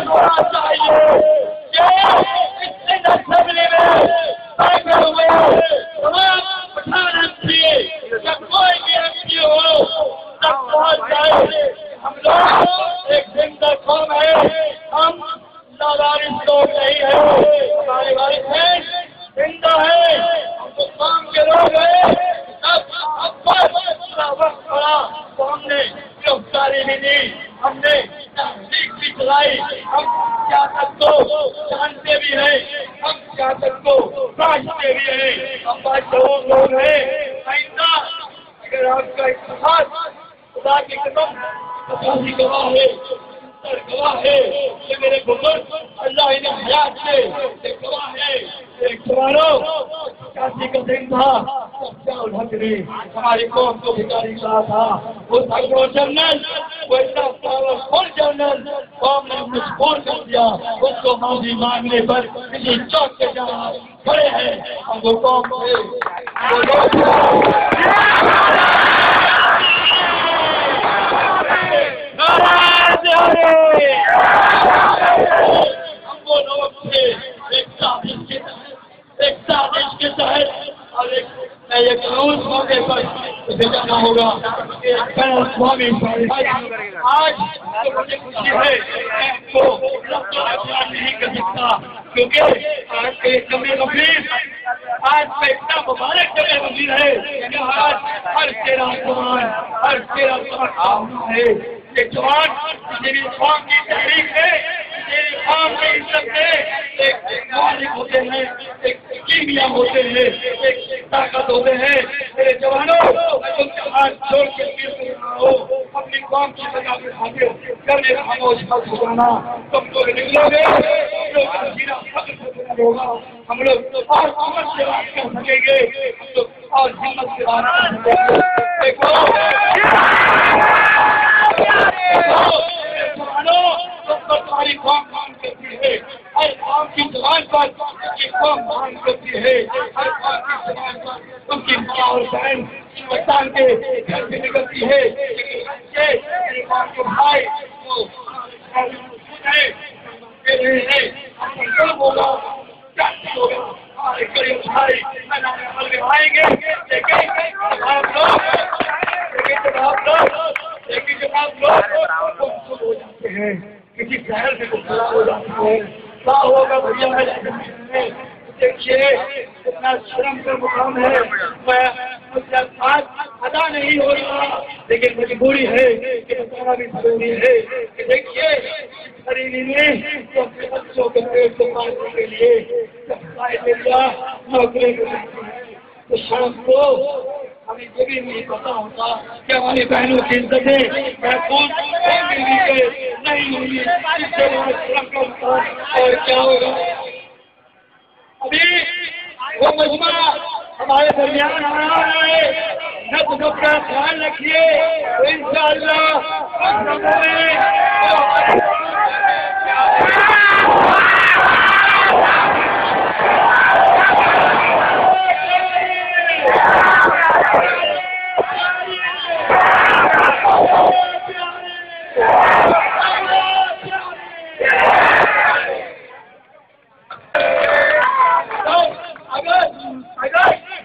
ہونا چاہیے کہ اس اسمبلی میں بیٹھے ہوئے تمام پٹھان ایم پی یا کوئی بھی ایم پی ہو سب پہنچ جائے. ہم لوگ ایک زندہ قوم ہے, ہم لادارش لوگ نہیں ہیں, ہمارے والدین زندہ ہے, ہم تو قوم کے لوگ ہیں. اب وقت پڑا تو ہم نے گرفتاری بھی دی, ہم نے تحقیق بھی چلائی, ہم سیاست کو جانتے بھی ہیں, ہم سیاست کو سمجھتے بھی ہیں, ہم باشعور لوگ ہیں. آئندہ اگر آپ کا اتفاق خدا کی قسم پچاسی گواہ ہے, گواہ ہے کہ میرے بزرگ اللہ انہیں حیات سے ایک گواہ ہے. ایک سوالوں پچاسی کا دن تھا, الحق نے ہماری قوم کو بھکاری کہا تھا. وہ تھا جنرل, وہ اتنا پاورفل جنرل, قوم نے مجبور کر دیا اس کو معافی مانگنے پر. کسی چوک کے جہاں کھڑے ہیں ہم وہ قوم سے ہم وہ لوگ تھے ایک سازش کے تحت. اور میں یہ قانون موقع پر اسے جانا ہوگا آج مجھے خوشی ہے نہیں کر سکتا کیونکہ آج کے جمع وزیر آج کا اتنا مبارک جمع وزیر ہے کہ آج ہر تیرا جوان ہر تیرا جوان ہے. یہ جوان کسی بھی قوم کی تحریک ہے, کسی قوم کی عزت ہے, ایک مالک ہوتے ہیں, ایک کیمیا ہوتے ہیں, ایک طاقت ہوتے ہیں. میرے جوانوں تم کے ہاتھ چھوڑ کے اپنی قوم کی بنا کے حاضر کرنے کا خاموش مت ہونا. تم لوگ نکلو گے ہوگا, ہم لوگ اور ہمت سے بات کر سکیں گے, ہم لوگ اور ہمت سے بات کر سکیں گے. تمہاری قوم مان کرتی ہے, ہر قوم کی زبان پر کی قوم مان کرتی ہے, ہر قوم کی زبان پر تم کی ماں اور بہن پاکستان کے گھر سے نکلتی ہے. قوم کے بھائی ہوگا ہمارے غریب بھائی آئیں گے لیکن آپ لوگ ہو جاتے ہیں, کسی شہر سے کچھ خراب ہو جاتا ہے, کیا ہوگا بھیا. دیکھیے اتنا شرم کا مقام ہے, میں مجھ سے بات ادا نہیں ہو رہا لیکن مجبوری ہے کہ بتانا بھی ضروری ہے کہ دیکھیے خریدی میں تو اپنے بچوں کے پیٹ کو پالنے کے لیے نوکری تو شرم کو ہمیں یہ بھی نہیں پتا ہوتا کہ ہماری بہنوں کی عزتیں محفوظ نہیں ہوئی, اس سے اور کیا ہوگا. ابھی وہ مجمع ہمارے درمیان آ رہا ہے, نظم کا خیال رکھیے انشاءاللہ.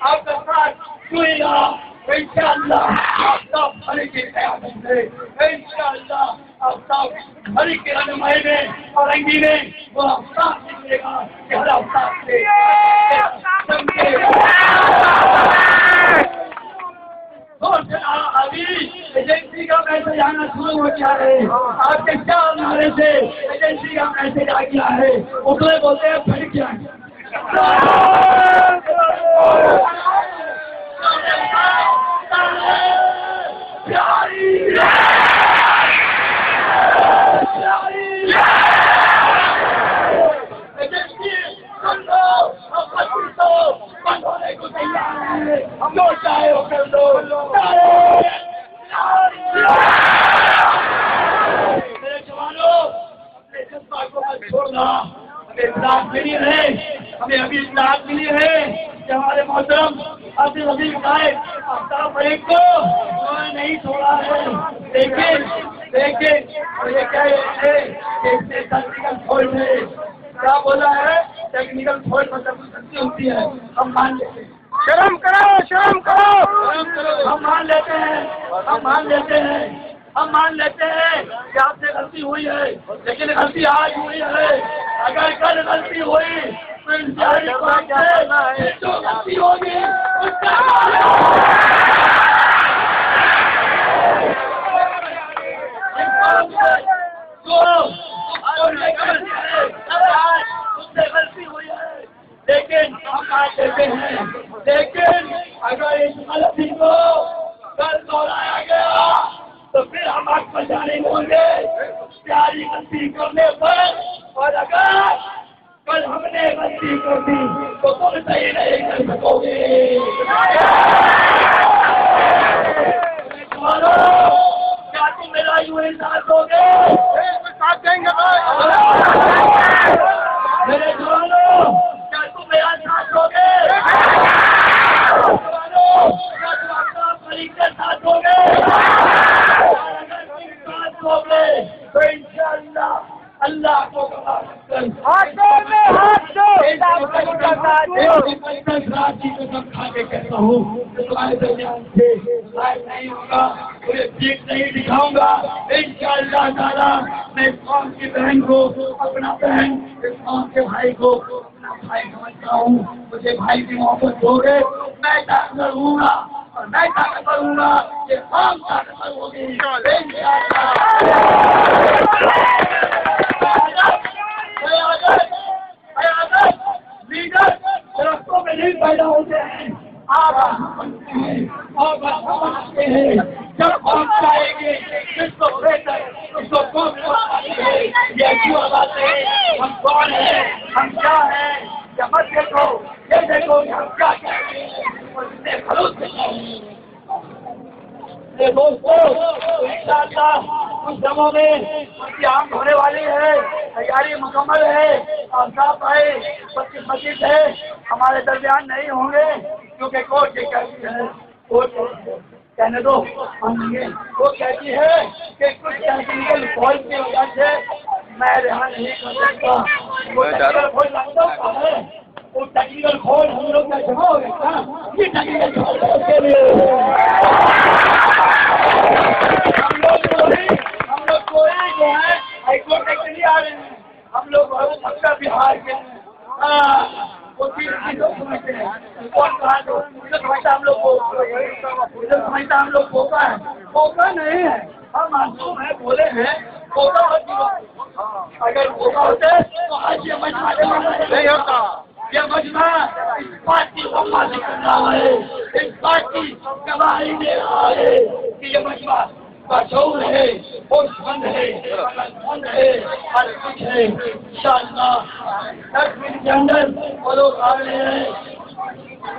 آپ کا ساتھ کوئی انشاءاللہ آفتاب بھری کی قیادت ہے, انشاءاللہ آفتاب بھری کی رہنمائی میں اور انگی میں وہ آفتاب نکلے گا کہ ہر آفتاب سے ابھی ایجنسی کا میسج آنا شروع ہو گیا ہے. آپ کے کیا نعرے سے ایجنسی کا میسج آ گیا ہے, اتنے بولتے ہیں پھر کیا ہم لوگ چاہے ہو کر دو میرے جوانوں اپنے جذبہ کو مت چھوڑنا. ہمیں اطلاع ملی ہے, ہمیں ابھی اطلاع ملی ہے کہ ہمارے محترم عبد العزیز صاحب آفتاب ملک کو نہیں چھوڑا ہے, لیکن لیکن یہ کہہ رہے ہیں کہ اس سے ٹیکنیکل فالٹ ہے. کیا بولا ہے؟ ٹیکنیکل فالٹ مطلب غلطی ہوتی ہے. ہم مان لیتے ہیں. شرم کرو، شرم کرو. ہم مان لیتے ہیں، ہم مان لیتے ہیں، ہم مان لیتے ہیں کہ آپ سے غلطی ہوئی ہے، لیکن غلطی آج ہوئی ہے. اگر کل غلطی ہوئی تو انتہائی جو غلطی ہوگی اس کا اس سے غلطی ہوئی ہے، لیکن ہم مان لیتے ہیں. لیکن اگر اس غلطی کو کل دوہرایا گیا تو پھر ہم آپ کو جانے ہوں گے پیاری غلطی کرنے پر. اور اگر کل ہم نے غلطی کر دی تو تم صحیح نہیں کر سکو گے. کیا تم میرا یوں ہی ساتھ دو گے؟ ساتھ دیں گے. میرے جوانوں کیا تم میرا ساتھ دو گے؟ جوانوں کیا تم اپنا ملک کے ساتھ دو گے؟ اگر تم ساتھ دو گے تو انشاءاللہ اللہ کو ہاتھ دو. کی قسم کھا کے کہتا ہوں تمہارے درمیان سے نہیں ہوگا، مجھے سیٹ نہیں دکھاؤں گا. انشاءاللہ تعالیٰ میں اس قوم کی بہن کو اپنا بہن، اس قوم کے بھائی کو اپنا بھائی سمجھتا ہوں. مجھے بھائی کی محبت ہوگی، میں طاقتور ہوں گا اور میں طاقتور ہوں گا، یہ قوم طاقتور ہوگی انشاءاللہ. لیڈر درختوں میں نہیں پیدا ہوتے ہیں، آپ بنتے ہیں اور بنتے ہیں. جب قوم چاہے گی جس کو بہتر اس کو قوم ہے. یہ کیوں بات ہے؟ ہم کون ہیں؟ ہم کیا ہیں؟ یا مت دیکھو، یہ دیکھو کہ ہم کیا کہتے ہیں اور اسے خلوص کریں. دوستو انشاءاللہ کچھ دموں میں امتحان ہونے والی ہے، تیاری مکمل ہے. اور صاحب بھائی 25 ہے ہمارے درمیان نہیں ہوں گے کیونکہ کورٹ یہ کہتی ہے، کورٹ کہنے دو. وہ کہتی ہے کہ کچھ ٹیکنیکل فالٹ کی وجہ سے میں رہا نہیں کر سکتا. وہ ٹیکنیکل فالٹ لگتا ہے، وہ ٹیکنیکل فالٹ ہم لوگ کا جمع ہو گیا. یہ ٹیکنیکل فالٹ کے لیے ہم لوگ کوئی جو ہے ہائی کورٹ کے لیے آ رہے ہیں. ہم لوگ سب کا بہار کے وہ چیز لوگ سمجھتے ہیں. کون کہا تو سمجھتا ہم لوگ کو سمجھتا ہم لوگ پوکا ہے. پوکا نہیں ہے، ہم معصوم ہیں، بولے ہیں پوکا ہوتی. اگر پوکا ہوتے تو آج یہ مجمع نہیں ہوتا. یہ مجمع اس بات کی وفاداری کر رہا ہے، اس بات کی گواہی دے رہا ہے کہ یہ مجمع بشعور ہے، ہوش مند ہے، مند ہے، ہر کچھ ہے. انشاءاللہ 10 منٹ کے اندر وہ لوگ آ رہے ہیں.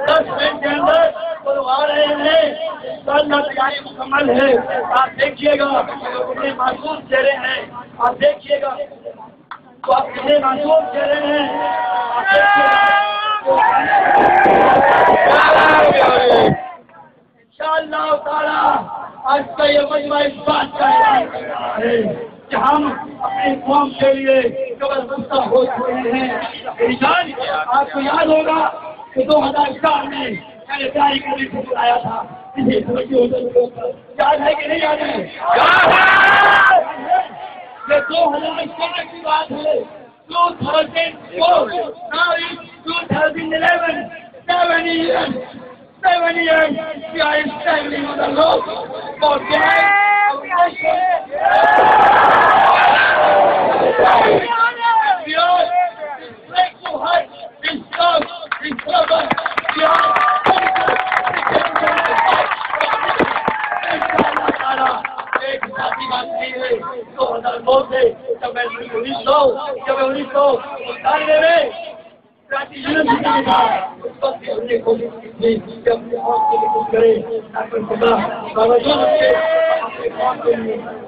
10 منٹ کے اندر وہ لوگ آ رہے ہیں. انشاءاللہ تیاری مکمل ہے. آپ دیکھیے گا کتنے معصوم چہرے ہیں. آپ دیکھیے گا تو آپ کتنے معصوم چہرے ہیں. آپ دیکھیے انشاءاللہ تعالیٰ آج کا یہ مجمع اس بات کا اعلان کر رہا ہے کہ ہم اپنی قوم کے لیے زبردست ہو چکے ہیں. آپ کو یاد ہوگا کہ 2004 میں میں نے تیاری کرنے سے بلایا تھا. یاد ہے کہ نہیں یاد ہے؟ یہ 2004 کی بات ہے. 2011 7 years we are standing on the road for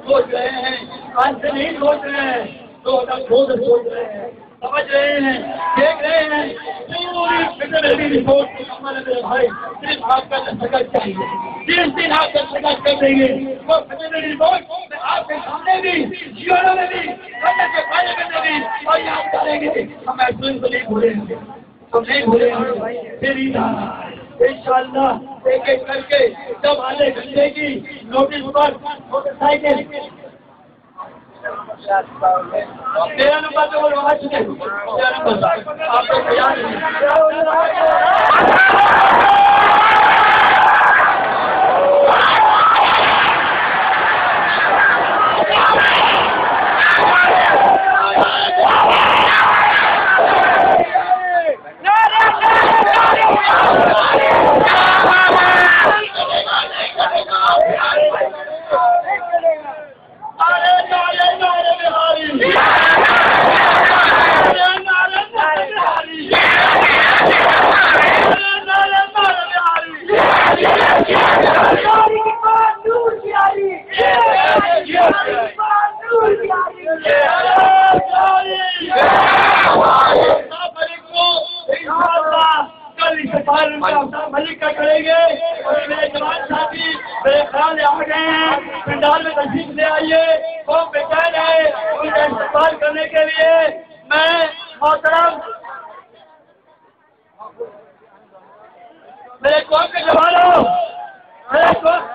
سوچ رہے ہیں آج سے نہیں سوچ رہے ہیں، سوچ رہے ہیں، سمجھ رہے ہیں، دیکھ رہے ہیں. پوری رپورٹ ہمارے بھائی صرف آپ کا دستخط چاہیے. جس دن آپ کو شکست کر دیں گے وہ فیملی رپورٹ میں آپ کے سامنے بھی جیولوں میں بھی بچے کے پانے میں بھی اور یاد کریں گے ہم محسوس کو نہیں بھولیں گے تو نہیں بھولیں گے پھر انشاءاللہ ایک ایک کر کے جب آنے گھنٹے کی نوٹس پر موٹر سائیکل تیرا نمبر تو وہ آ چکے تیرا نمبر آپ کو تیار ملک کا کریں گے اور میرے جوان ساتھی میرے خیال آ گئے ہیں پنڈال میں تشریف لے آئیے قوم بے چین ہے ان کا استقبال کرنے کے لیے میں محترم میرے قوم کے جوانوں میرے قوم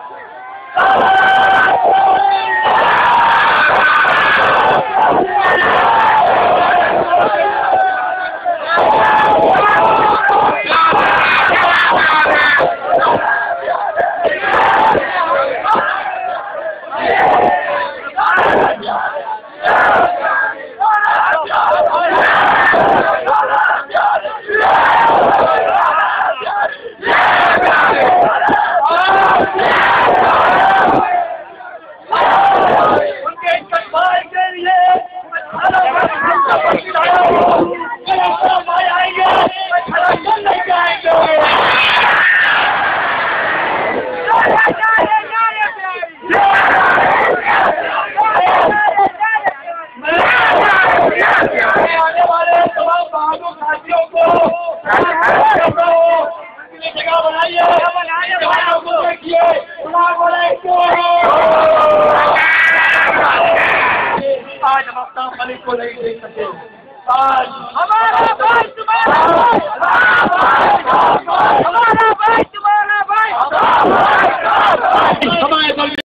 آج ہم اپنا ملک کو نہیں دیکھ سکتے آج ہمارا بھائی تمہارا بھائی ہمارا بھائی تمہارا بھائی ہمارے